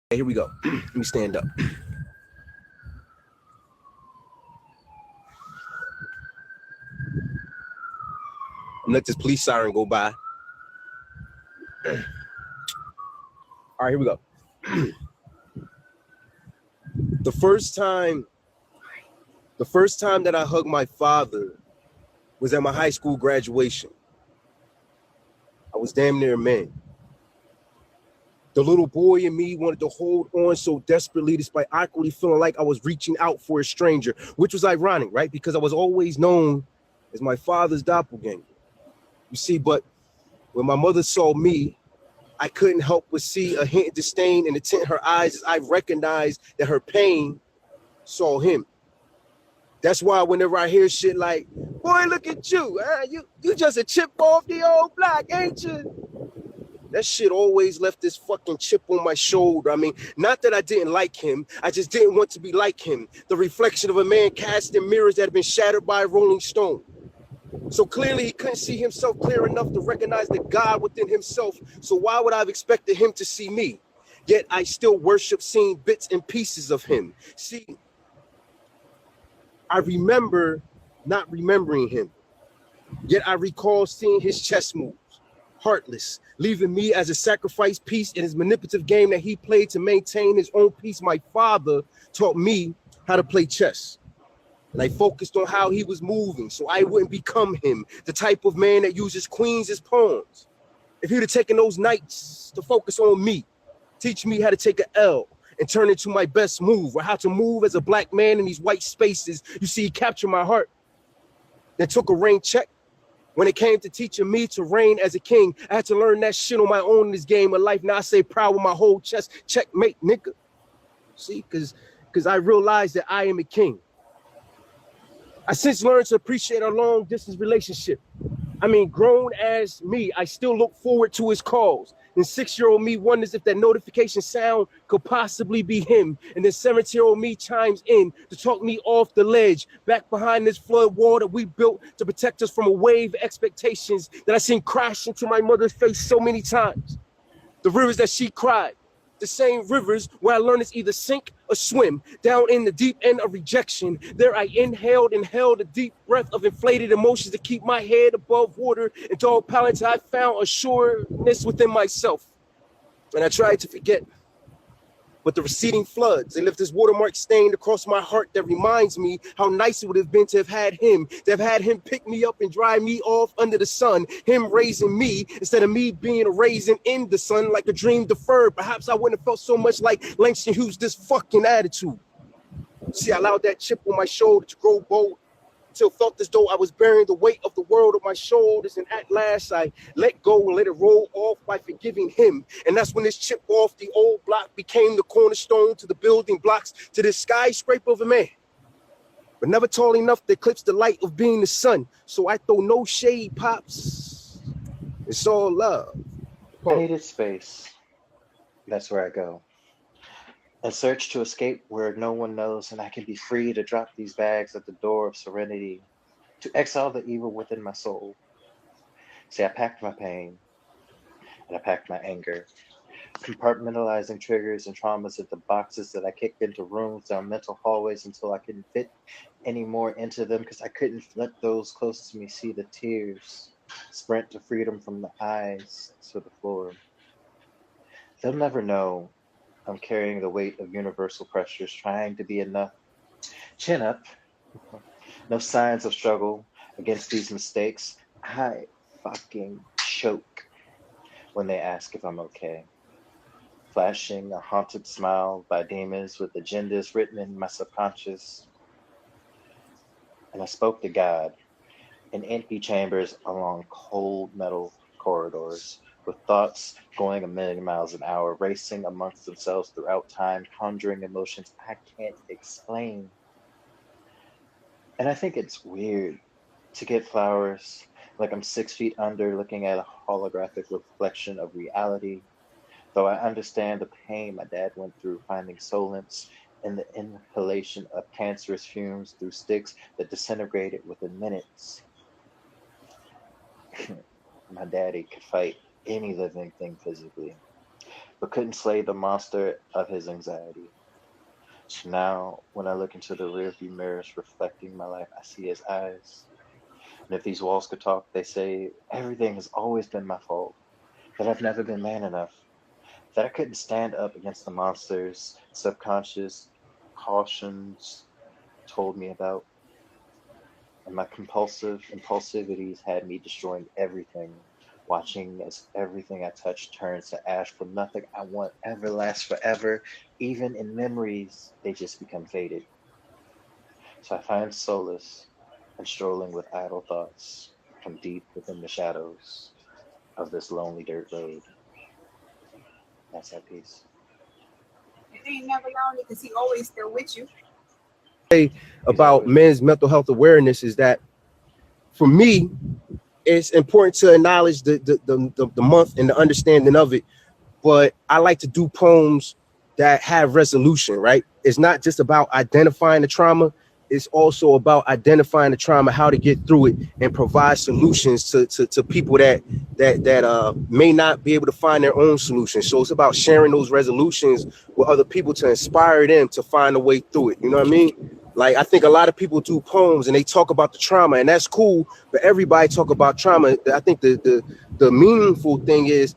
Here we go. Let me stand up. Let this police siren go by. All right, here we go. The first time that I hugged my father was at my high school graduation. I was damn near a man. The little boy in me wanted to hold on so desperately, despite awkwardly feeling like I was reaching out for a stranger, which was ironic, right? Because I was always known as my father's doppelganger. You see, but when my mother saw me, I couldn't help but see a hint of disdain in the tint of her eyes as I recognized that her pain saw him. That's why whenever I hear shit like, boy, look at you, you just a chip off the old block, ain't you? That shit always left this fucking chip on my shoulder. I mean, not that I didn't like him. I just didn't want to be like him. The reflection of a man cast in mirrors that had been shattered by a rolling stone. So clearly he couldn't see himself clear enough to recognize the God within himself. So why would I have expected him to see me? Yet I still worship seeing bits and pieces of him. See, I remember not remembering him. Yet I recall seeing his chess moves. Heartless, leaving me as a sacrifice piece in his manipulative game that he played to maintain his own peace. My father taught me how to play chess. And I focused on how he was moving so I wouldn't become him, the type of man that uses queens as pawns. If he'd have taken those nights to focus on me, teach me how to take an L and turn it to my best move, or how to move as a black man in these white spaces, you see, he captured my heart. Then took a rain check. When it came to teaching me to reign as a king, I had to learn that shit on my own in this game of life. Now I say proud with my whole chest. Checkmate, nigga. See, because I realized that I am a king. I since learned to appreciate our long distance relationship. I mean, grown as me, I still look forward to his calls. And 6-year-old me wonders if that notification sound could possibly be him. And then 7-year-old me chimes in to talk me off the ledge, back behind this flood wall that we built to protect us from a wave of expectations that I seen crash into my mother's face so many times. The rivers that she cried, the same rivers where I learned it's either sink or swim. Down in the deep end of rejection, there I inhaled and held a deep breath of inflated emotions to keep my head above water and dog pallets. I found assuredness within myself. And I tried to forget. But the receding floods, they left this watermark stained across my heart that reminds me how nice it would have been to have had him pick me up and dry me off under the sun, him raising me instead of me being a raisin in the sun like a dream deferred. Perhaps I wouldn't have felt so much like Langston Hughes' this fucking attitude. See, I allowed that chip on my shoulder to grow bold until felt as though I was bearing the weight of the world on my shoulders. And at last I let go and let it roll off by forgiving him. And that's when this chip off the old block became the cornerstone to the building blocks to this skyscraper of a man. But never tall enough to eclipse the light of being the sun. So I throw no shade, pops. It's all love. I needed space. That's where I go. A search to escape where no one knows, and I can be free to drop these bags at the door of serenity, to exile the evil within my soul. See, I packed my pain, and I packed my anger, compartmentalizing triggers and traumas into boxes that I kicked into rooms down mental hallways until I couldn't fit any more into them because I couldn't let those close to me see the tears sprint to freedom from the eyes to the floor. They'll never know I'm carrying the weight of universal pressures, trying to be enough. Chin up. No signs of struggle against these mistakes. I fucking choke when they ask if I'm okay. Flashing a haunted smile by demons with agendas written in my subconscious. And I spoke to God in empty chambers along cold metal corridors, with thoughts going a million miles an hour, racing amongst themselves throughout time, conjuring emotions I can't explain. And I think it's weird to get flowers like I'm 6 feet under looking at a holographic reflection of reality, though I understand the pain my dad went through finding solace in the inhalation of cancerous fumes through sticks that disintegrated within minutes. My daddy could fight any living thing physically, but couldn't slay the monster of his anxiety. So now, when I look into the rearview mirrors reflecting my life, I see his eyes. And if these walls could talk, they say everything has always been my fault, that I've never been man enough, that I couldn't stand up against the monsters subconscious cautions told me about. And my impulsivities had me destroying everything, watching as everything I touched turns to ash, for nothing I want ever lasts forever. Even in memories, they just become faded. So I find solace in strolling with idle thoughts from deep within the shadows of this lonely dirt road. That's that piece. You ain't never lonely because he always still with you. About men's mental health awareness is that for me, it's important to acknowledge the month and the understanding of it. But I like to do poems that have resolution, right? It's not just about identifying the trauma. It's also about identifying the trauma, how to get through it, and provide solutions to people that may not be able to find their own solutions. So it's about sharing those resolutions with other people to inspire them to find a way through it. You know what I mean? Like, I think a lot of people do poems and they talk about the trauma, and that's cool, but everybody talk about trauma. I think the meaningful thing is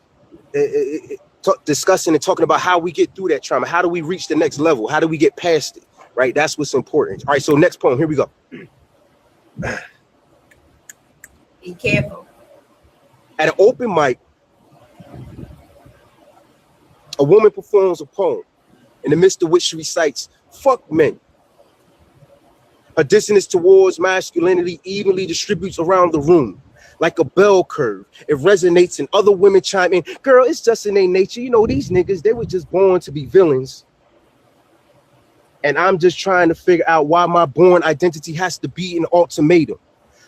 discussing and talking about how we get through that trauma. How do we reach the next level? How do we get past it? Right? That's what's important. All right, so next poem. Here we go. Be careful. At an open mic, a woman performs a poem in the midst of which she recites, "Fuck men." Her dissonance towards masculinity evenly distributes around the room like a bell curve. It resonates and other women chime in. Girl, it's just in their nature. You know, these niggas, they were just born to be villains. And I'm just trying to figure out why my born identity has to be an ultimatum.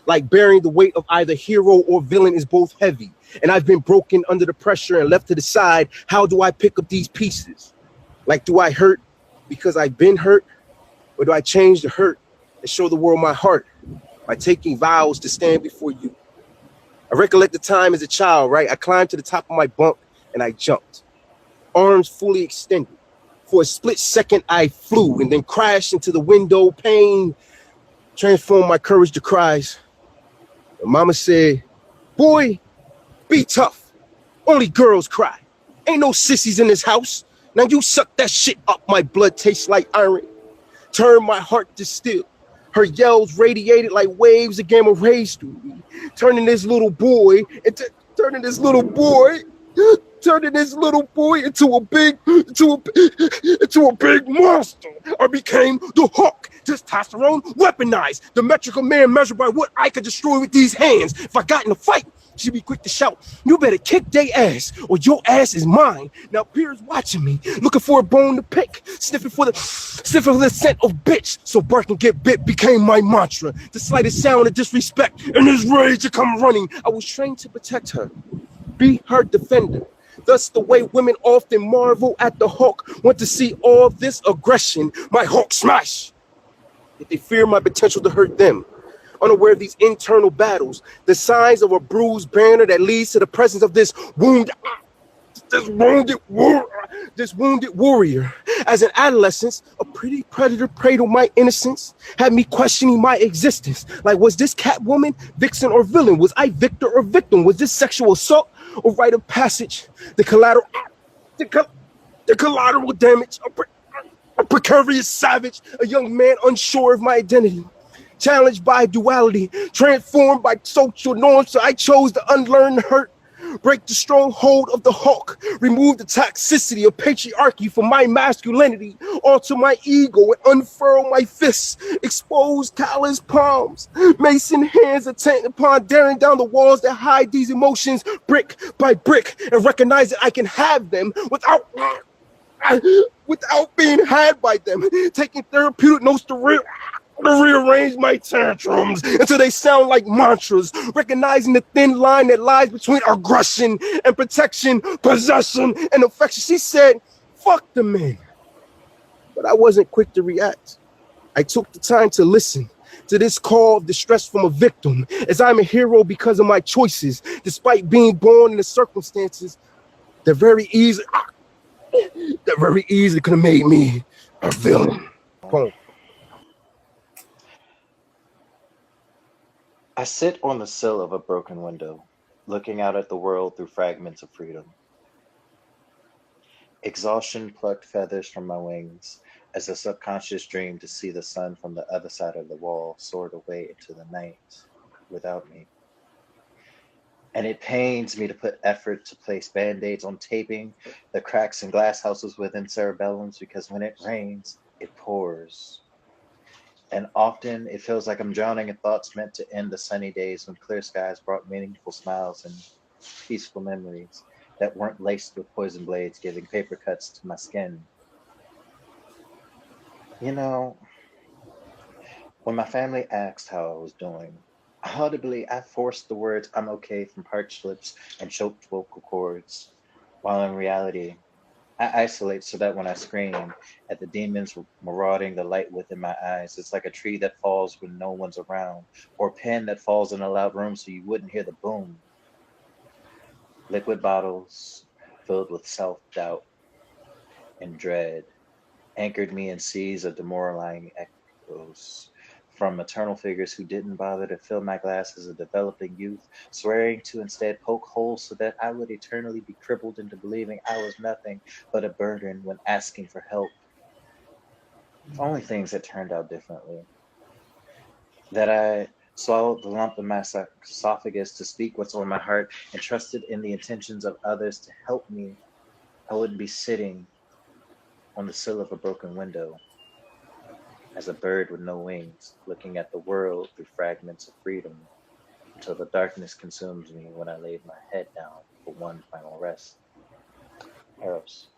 Like bearing the weight of either hero or villain is both heavy. And I've been broken under the pressure and left to the side. How do I pick up these pieces? Like, do I hurt because I've been hurt? Or do I change the hurt and show the world my heart by taking vows to stand before you? I recollect the time as a child, right? I climbed to the top of my bunk and I jumped, arms fully extended. For a split second, I flew and then crashed into the window. Pain transformed my courage to cries. And Mama said, "Boy, be tough. Only girls cry. Ain't no sissies in this house. Now you suck that shit up. My blood tastes like iron. Turn my heart to steel." Her yells radiated like waves of gamma rays through me, turning this little boy into a big monster. I became the Hawk, testosterone weaponized, the metrical man measured by what I could destroy with these hands. If I got in a fight, she'd be quick to shout, "You better kick they ass or your ass is mine." Now peers watching me, looking for a bone to pick, sniffing for the scent of bitch. So bark and get bit became my mantra. The slightest sound of disrespect and his rage to come running. I was trained to protect her, be her defender. Thus the way women often marvel at the Hawk, want to see all this aggression, my Hawk smash. Yet they fear my potential to hurt them. Unaware of these internal battles, the signs of a bruised banner that leads to the presence of this wounded warrior. As an adolescent, a pretty predator preyed on my innocence, had me questioning my existence. Like, was this Catwoman, vixen, or villain? Was I victor or victim? Was this sexual assault or rite of passage? The collateral damage, a precarious savage, a young man unsure of my identity. Challenged by duality, transformed by social norms, so I chose to unlearn the hurt, break the stronghold of the Hawk, remove the toxicity of patriarchy from my masculinity, alter my ego and unfurl my fists, expose callous palms, mason hands intent upon tearing down the walls that hide these emotions brick by brick, and recognize that I can have them without being had by them, taking therapeutic notes to rearrange my tantrums until they sound like mantras, recognizing the thin line that lies between aggression and protection, possession and affection. She said, "Fuck the men." But I wasn't quick to react. I took the time to listen to this call of distress from a victim, as I'm a hero because of my choices, despite being born in the circumstances that very easily that very easily could have made me a villain. Poem. I sit on the sill of a broken window, looking out at the world through fragments of freedom. Exhaustion plucked feathers from my wings as a subconscious dream to see the sun from the other side of the wall soared away into the night without me. And it pains me to put effort to place band-aids on taping the cracks in glass houses within cerebellums because when it rains, it pours. And often it feels like I'm drowning in thoughts meant to end the sunny days when clear skies brought meaningful smiles and peaceful memories that weren't laced with poison blades giving paper cuts to my skin. You know, when my family asked how I was doing, audibly I forced the words I'm okay from parched lips and choked vocal cords, while in reality I isolate so that when I scream at the demons marauding the light within my eyes, it's like a tree that falls when no one's around, or a pen that falls in a loud room so you wouldn't hear the boom. Liquid bottles filled with self-doubt and dread anchored me in seas of demoralizing echoes from maternal figures who didn't bother to fill my glass as a developing youth, swearing to instead poke holes so that I would eternally be crippled into believing I was nothing but a burden when asking for help. If only things had turned out differently. That I swallowed the lump in my esophagus to speak what's on my heart and trusted in the intentions of others to help me, I wouldn't be sitting on the sill of a broken window as a bird with no wings, looking at the world through fragments of freedom until the darkness consumes me when I laid my head down for one final rest. Eros.